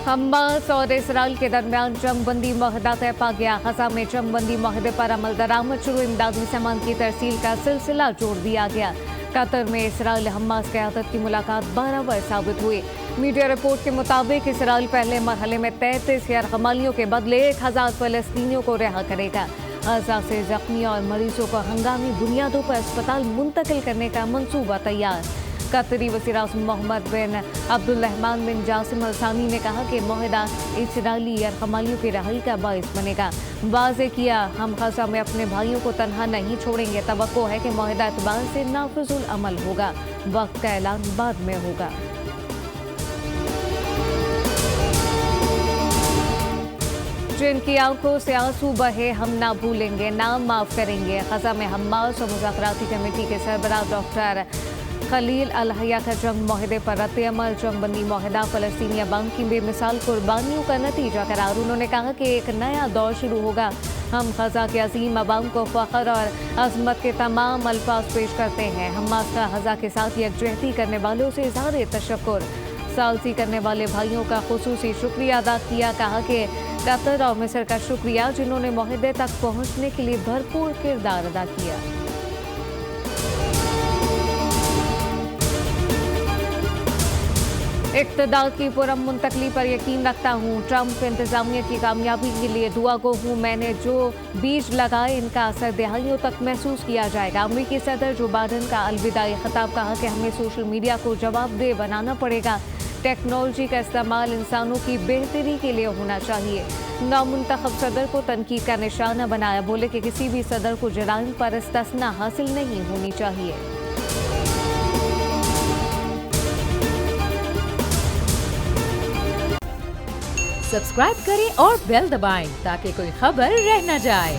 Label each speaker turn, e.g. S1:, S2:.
S1: Hamas और Israel के दरमियान जंगबंदी माहदा तय पा गया। गजा में जंगबंदी माहदे पर अमल दरामद शुरू, इमदादी सामान की तरसील का सिलसिला जोड़ दिया गया। कतर में इसराइल हमास क़यादत की मुलाकात 12 बार साबित हुई। मीडिया रिपोर्ट के मुताबिक इसराइल पहले मरहले में 33 यरगमालियों के बदले 1000 फलस्तीनियों को रिहा करेगा। गजा से जख्मी और मरीजों को हंगामी बुनियादों पर अस्पताल मुंतकिल करने का मंसूबा तैयार। कतरी वज़ीर-ए-आज़म मोहम्मद बिन अब्दुर्रहमान बिन जासिम अल सानी ने कहा कि मुआहदा इसराइली यरगमालियों की रहाई का बाइस बनेगा। वाज़ेह किया, हम गजा में अपने भाइयों को तन्हा नहीं छोड़ेंगे। तवक्को है कि मुआहदा एतबार से नाफिजुल अमल होगा। वक्त का ऐलान बाद में होगा। जिनकी आंखों से आंसू बहे हम ना भूलेंगे, ना माफ करेंगे। गजा में हमास और मुज़ाकराती कमेटी के सरबराह डॉक्टर खलील अल हया का जंग माहदे पर रद्द अमल, जंगबंदी माहदा फ़लस्तीनी अवाम की बेमिसाल कुर्बानियों का नतीजा करार। उन्होंने कहा कि एक नया दौर शुरू होगा। हम गजा के अजीम अवाम को फ़ख्र और अज़मत के तमाम अल्फाज पेश करते हैं। हमास का गजा के साथ यकजहती करने वालों से इज़हार तशक्कुर, सालसी करने वाले भाइयों का खुसूसी शुक्रिया अदा किया। कहा कि कतर और मिस्र का शुक्रिया जिन्होंने माहदे तक पहुँचने के लिए भरपूर किरदार अदा किया। इक़्तिदार की पुरअमन मुंतकली पर यकीन रखता हूँ। ट्रंप इंतजामिया की कामयाबी के लिए दुआ गो हूँ। मैंने जो बीज लगाए इनका असर दहाइयों तक महसूस किया जाएगा। अमेरिकी सदर जो बाइडन का अलविदाई खिताब, कहा कि हमें सोशल मीडिया को जवाबदेह बनाना पड़ेगा। टेक्नोलॉजी का इस्तेमाल इंसानों की बेहतरी के लिए होना चाहिए। नामुंतखब सदर को तनकीद का निशाना बनाया। बोले कि किसी भी सदर को जराइम पर इस्तिस्ना हासिल नहीं होनी चाहिए।
S2: सब्सक्राइब करें और बेल दबाएं ताकि कोई खबर रह न जाए।